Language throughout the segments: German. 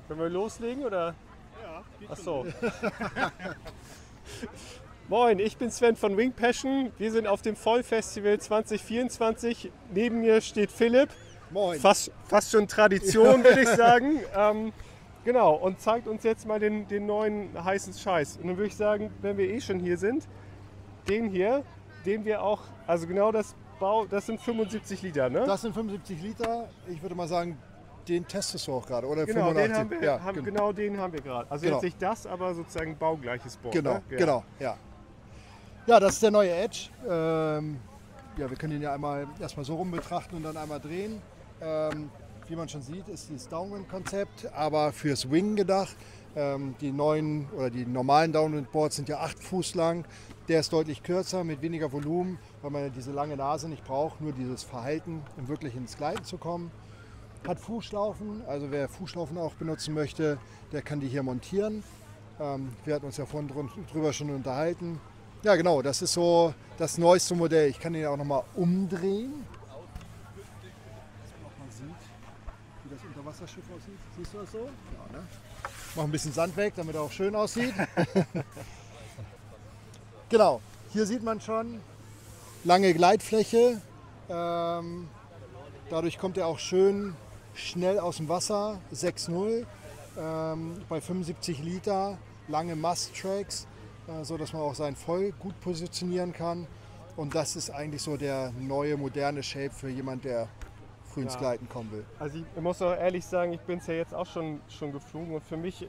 Können wir loslegen oder? Ja, Ach so. Moin, ich bin Sven von Wing Passion. Wir sind auf dem Fall Festival 2024. Neben mir steht Philipp. Moin. Fast schon Tradition, würde ich sagen. Genau, und zeigt uns jetzt mal den neuen heißen Scheiß. Und dann würde ich sagen, wenn wir eh schon hier sind, den hier, den wir auch, also genau das sind 75 Liter, ne? Das sind 75 Liter. Ich würde mal sagen, den testest du auch gerade, oder? Genau, 85. den haben wir, ja, genau den haben wir gerade. Also Genau. jetzt nicht das, aber sozusagen baugleiches Board. Genau, Ne? Ja. genau, ja. Ja, das ist der neue Edge. Ja, wir können ihn ja einmal erstmal so rum betrachten und dann einmal drehen. Wie man schon sieht, ist dieses Downwind-Konzept, aber fürs Wing gedacht. Die neuen oder die normalen Downwind-Boards sind ja 8 Fuß lang. Der ist deutlich kürzer, mit weniger Volumen, weil man ja diese lange Nase nicht braucht, nur dieses Verhalten, um wirklich ins Gleiten zu kommen. Hat Fußschlaufen, also wer Fußschlaufen auch benutzen möchte, der kann die hier montieren. Wir hatten uns ja vorhin drüber schon unterhalten. Ja genau, das ist so das neueste Modell. Ich kann ihn auch nochmal umdrehen. Dass man auch mal sieht, wie das Unterwasserschiff aussieht. Siehst du das so? Ja, ne? Mach ein bisschen Sand weg, damit er auch schön aussieht. Genau, hier sieht man schon lange Gleitfläche. Dadurch kommt er auch schön schnell aus dem Wasser. 6.0 bei 75 Liter, lange Must-Tracks, so dass man auch sein Voll gut positionieren kann. Und das ist eigentlich so der neue, moderne Shape für jemand, der früh ins Gleiten kommen will. Also ich muss auch ehrlich sagen, ich bin es ja jetzt auch schon geflogen und für mich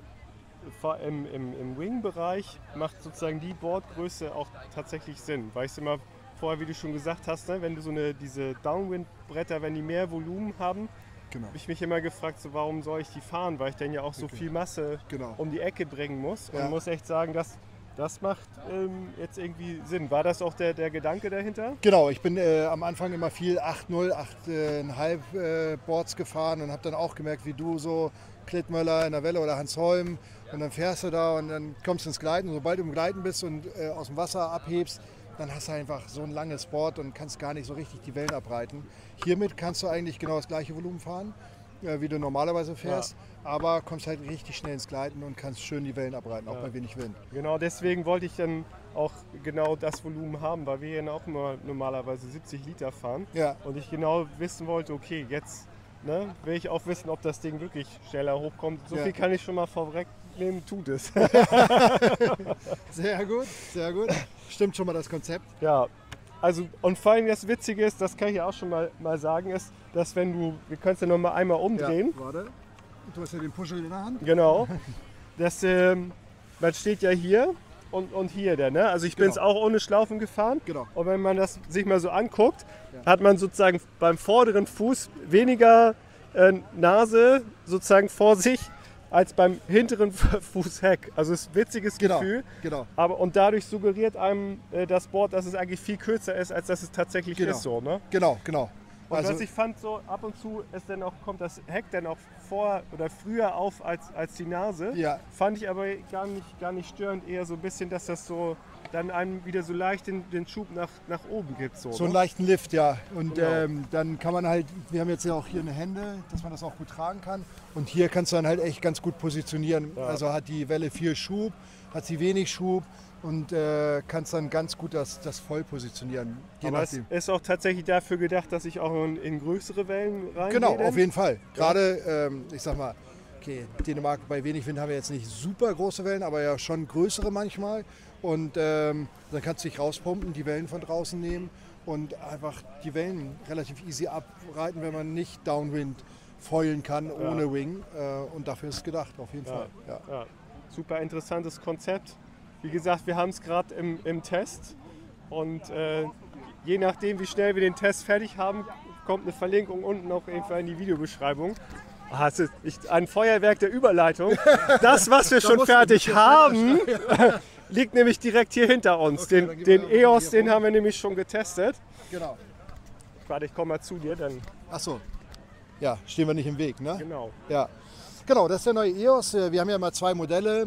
im Wing-Bereich macht sozusagen die Boardgröße auch tatsächlich Sinn. Weil ich es immer vorher, wie du schon gesagt hast, ne, wenn du diese Downwind-Bretter, wenn die mehr Volumen haben, Genau. habe ich mich immer gefragt, so, warum soll ich die fahren, weil ich dann ja auch so viel Masse um die Ecke bringen muss. Und muss echt sagen, das macht jetzt irgendwie Sinn. War das auch der Gedanke dahinter? Genau, ich bin am Anfang immer viel 8.0, 8,5 Boards gefahren und habe dann auch gemerkt, wie du so Klittmöller in der Welle oder Hans Holm und dann fährst du da und dann kommst du ins Gleiten und sobald du im Gleiten bist und aus dem Wasser abhebst, dann hast du einfach so ein langes Board und kannst gar nicht so richtig die Wellen abreiten. Hiermit kannst du eigentlich genau das gleiche Volumen fahren, wie du normalerweise fährst, aber kommst halt richtig schnell ins Gleiten und kannst schön die Wellen abreiten, auch bei wenig Wind. Genau, deswegen wollte ich dann auch genau das Volumen haben, weil wir ja auch immer normalerweise 70 Liter fahren. Ja. Und ich genau wissen wollte, okay, jetzt will ich auch wissen, ob das Ding wirklich schneller hochkommt. So viel kann ich schon mal vorwegnehmen, tut es. Sehr gut, sehr gut. Stimmt schon mal das Konzept. Ja, also und vor allem das Witzige ist, das kann ich ja auch schon mal sagen, ist, dass wir können es ja noch mal einmal umdrehen. Ja, warte. Du hast ja den Puschel in der Hand. Genau. Man steht ja hier und hier, ne? Also ich bin es auch ohne Schlaufen gefahren. Genau. Und wenn man das sich mal so anguckt, hat man sozusagen beim vorderen Fuß weniger Nase sozusagen vor sich als beim hinteren Fußheck. Also es ist ein witziges Gefühl. Genau. Und dadurch suggeriert einem das Board, dass es eigentlich viel kürzer ist, als dass es tatsächlich ist. So, ne? Genau. Und was ich fand, so ab und zu kommt das Heck dann auch vor oder früher auf als die Nase. Ja. Fand ich aber gar nicht störend, eher so ein bisschen, dass das so dann einem wieder so leicht den Schub nach oben gibt. So einen leichten Lift, ja. Und dann kann man halt, wir haben jetzt ja auch hier eine Hände, dass man das auch gut tragen kann. Und hier kannst du dann halt echt ganz gut positionieren. Ja. Also hat die Welle viel Schub, hat sie wenig Schub. Und kannst dann ganz gut das voll positionionieren. Aber es ist auch tatsächlich dafür gedacht, dass ich auch in größere Wellen reingehe? Genau, auf jeden Fall. Gerade, ich sag mal, okay, Dänemark bei wenig Wind haben wir jetzt nicht super große Wellen, aber ja schon größere manchmal. Und dann kannst du dich rauspumpen, die Wellen von draußen nehmen und einfach die Wellen relativ easy abreiten, wenn man nicht Downwind foilen kann ohne Wing. Und dafür ist es gedacht, auf jeden Fall. Ja. Super interessantes Konzept. Wie gesagt, wir haben es gerade im Test und je nachdem, wie schnell wir den Test fertig haben, kommt eine Verlinkung unten auch irgendwann in die Videobeschreibung. Es ist ein Feuerwerk der Überleitung. Das, was wir schon fertig haben, liegt nämlich direkt hier hinter uns. Okay, den EOS, den haben wir nämlich schon getestet. Genau. Warte, ich komme mal zu dir. Dann. Ach so. Ja, stehen wir nicht im Weg, ne? Genau. Ja. Genau, das ist der neue EOS. Wir haben ja mal 2 Modelle.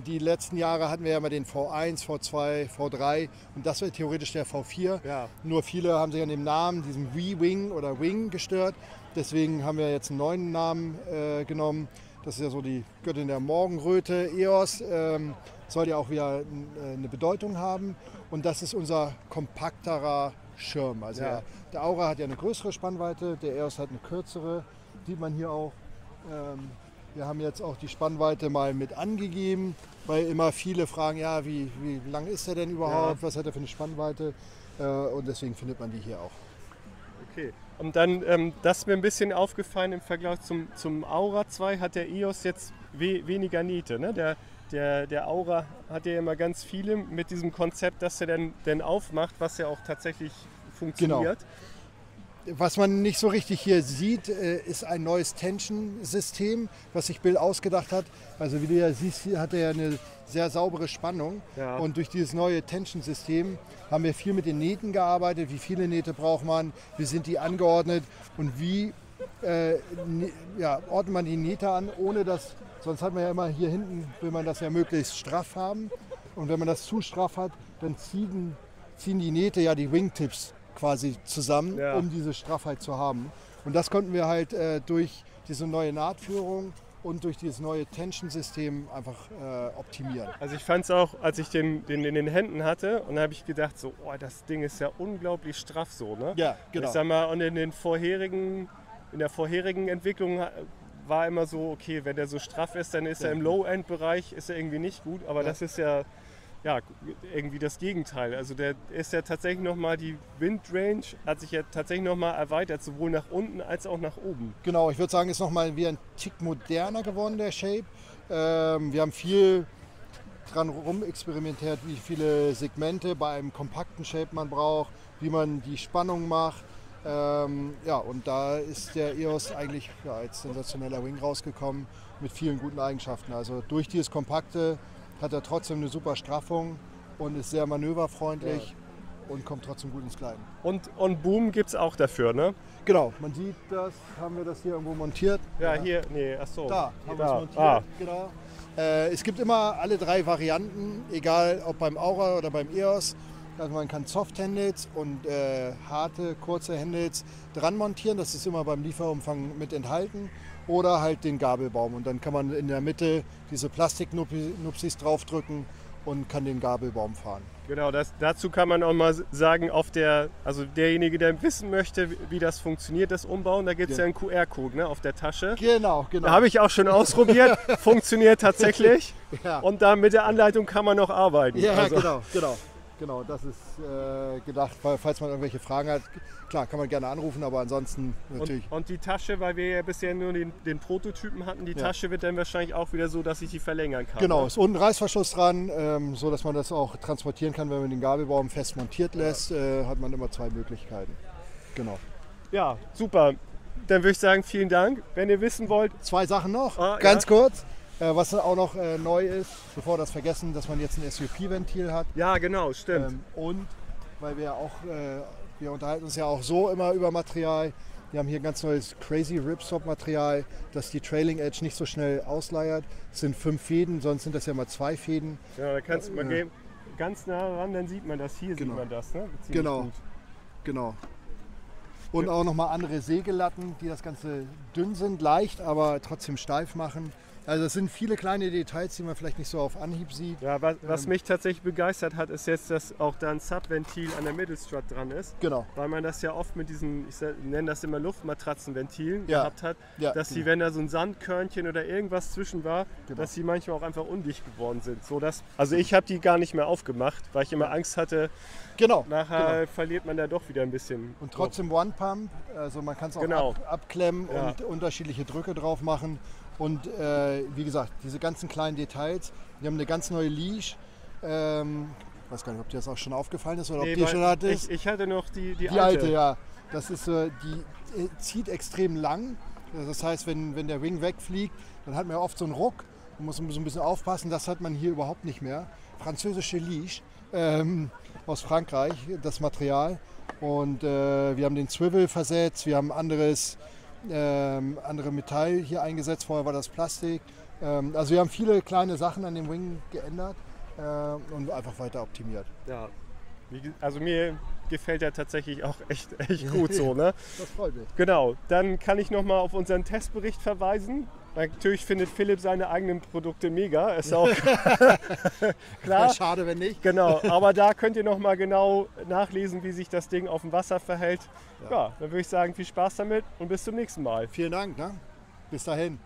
Die letzten Jahre hatten wir ja mal den V1, V2, V3 und das wäre theoretisch der V4. Ja. Nur viele haben sich an dem Namen, diesem V-Wing oder Wing gestört. Deswegen haben wir jetzt einen neuen Namen genommen. Das ist ja so die Göttin der Morgenröte, EOS. Soll ja auch wieder eine Bedeutung haben. Und das ist unser kompakterer Schirm. Also der Aura hat ja eine größere Spannweite, der EOS hat eine kürzere. Sieht man hier auch. Wir haben jetzt auch die Spannweite mal mit angegeben, weil immer viele fragen, ja, wie lang ist er denn überhaupt, was hat er für eine Spannweite, und deswegen findet man die hier auch. Okay, und dann, das ist mir ein bisschen aufgefallen im Vergleich zum Aura 2, hat der EOS jetzt weniger Niete. Ne? Der Aura hat ja immer ganz viele mit diesem Konzept, dass er dann aufmacht, was ja auch tatsächlich funktioniert. Genau. Was man nicht so richtig hier sieht, ist ein neues Tension-System, was sich Bill ausgedacht hat. Also wie du ja siehst, hier hat er ja eine sehr saubere Spannung. Ja. Und durch dieses neue Tension-System haben wir viel mit den Nähten gearbeitet. Wie viele Nähte braucht man, wie sind die angeordnet und wie ordnet man die Nähte an, ohne dass, sonst hat man ja immer hier hinten, will man das ja möglichst straff haben. Und wenn man das zu straff hat, dann ziehen die Nähte ja die Wingtips quasi zusammen, um diese Straffheit zu haben. Und das konnten wir halt durch diese neue Nahtführung und durch dieses neue Tension-System einfach optimieren. Also ich fand es auch, als ich den in den Händen hatte, und da habe ich gedacht, so, oh, das Ding ist ja unglaublich straff so, ne? Ja, genau. Ich sag mal, und in der vorherigen Entwicklung war immer so, okay, wenn der so straff ist, dann ist er im Low-End-Bereich, ist er irgendwie nicht gut, aber das ist ja irgendwie das Gegenteil. Also der ist ja tatsächlich nochmal, die Windrange hat sich ja tatsächlich nochmal erweitert, sowohl nach unten als auch nach oben. Genau, ich würde sagen, ist nochmal wie ein Tick moderner geworden, der Shape. Wir haben viel dran rumexperimentiert, wie viele Segmente bei einem kompakten Shape man braucht, wie man die Spannung macht. Und da ist der EOS eigentlich als sensationeller Wing rausgekommen mit vielen guten Eigenschaften. Also durch dieses Kompakte hat er trotzdem eine super Straffung und ist sehr manöverfreundlich und kommt trotzdem gut ins Gleiten. Und Boom gibt es auch dafür, ne? Genau, man sieht das, haben wir das hier irgendwo montiert? Hier, nee, achso. Da haben wir es montiert, genau. Es gibt immer alle 3 Varianten, egal ob beim Aura oder beim EOS. Also man kann Soft-Handles und harte, kurze Handles dran montieren, das ist immer beim Lieferumfang mit enthalten. Oder halt den Gabelbaum und dann kann man in der Mitte diese Plastiknupsis draufdrücken und kann den Gabelbaum fahren. Genau, dazu kann man auch mal sagen, also derjenige, der wissen möchte, wie das funktioniert, das Umbauen, da gibt es ja einen QR-Code, ne, auf der Tasche. Genau. Da habe ich auch schon ausprobiert, funktioniert tatsächlich und da mit der Anleitung kann man noch arbeiten. Ja, also. Genau, das ist gedacht, falls man irgendwelche Fragen hat. Klar, kann man gerne anrufen, aber ansonsten natürlich. Und die Tasche, weil wir ja bisher nur den Prototypen hatten, die Tasche wird dann wahrscheinlich auch wieder so, dass ich die verlängern kann. Genau, ne? ist unten ein Reißverschluss dran, so dass man das auch transportieren kann, wenn man den Gabelbaum fest montiert lässt, hat man immer 2 Möglichkeiten. Genau. Ja, super. Dann würde ich sagen, vielen Dank. Wenn ihr wissen wollt... 2 Sachen noch, ganz kurz. Was auch noch neu ist, bevor wir das vergessen, dass man jetzt ein SUP-Ventil hat. Ja, genau, stimmt. Und weil wir auch, wir unterhalten uns ja auch so immer über Material. Wir haben hier ein ganz neues Crazy Ripstop-Material, das die Trailing Edge nicht so schnell ausleiert. Es sind 5 Fäden, sonst sind das ja mal 2 Fäden. Ja, da kannst du mal ganz nah ran, dann sieht man das. Hier sieht man das, ne? Genau. Und auch nochmal andere Sägelatten, die das Ganze dünn sind, leicht, aber trotzdem steif machen. Also es sind viele kleine Details, die man vielleicht nicht so auf Anhieb sieht. Ja, was mich tatsächlich begeistert hat, ist jetzt, dass auch da ein Subventil an der Mittelstrut dran ist. Genau. Weil man das ja oft mit diesen, ich nenne das immer Luftmatratzenventilen gehabt hat, dass die, wenn da so ein Sandkörnchen oder irgendwas zwischen war, dass die manchmal auch einfach undicht geworden sind. Also ich habe die gar nicht mehr aufgemacht, weil ich immer Angst hatte, nachher verliert man da doch wieder ein bisschen. Und trotzdem One-Pump, also man kann es auch abklemmen und unterschiedliche Drücke drauf machen. Und wie gesagt, diese ganzen kleinen Details. Wir haben eine ganz neue Leash. Ich weiß gar nicht, ob dir das auch schon aufgefallen ist oder ob die schon hattest. Ich hatte noch die alte. Ja. Das ist, die zieht extrem lang. Das heißt, wenn der Wing wegfliegt, dann hat man ja oft so einen Ruck. Man muss so ein bisschen aufpassen. Das hat man hier überhaupt nicht mehr. Französische Leash aus Frankreich, das Material. Und wir haben den Swivel versetzt. Wir haben andere Metall hier eingesetzt, vorher war das Plastik. Also wir haben viele kleine Sachen an dem Wing geändert und einfach weiter optimiert. Ja, also mir gefällt er tatsächlich auch echt gut so. Ne? Das freut mich. Genau, dann kann ich nochmal auf unseren Testbericht verweisen. Natürlich findet Philipp seine eigenen Produkte mega, ist auch klar. Schade, wenn nicht. Genau, aber da könnt ihr nochmal genau nachlesen, wie sich das Ding auf dem Wasser verhält. Ja, dann würde ich sagen, viel Spaß damit und bis zum nächsten Mal. Vielen Dank. Ne? Bis dahin.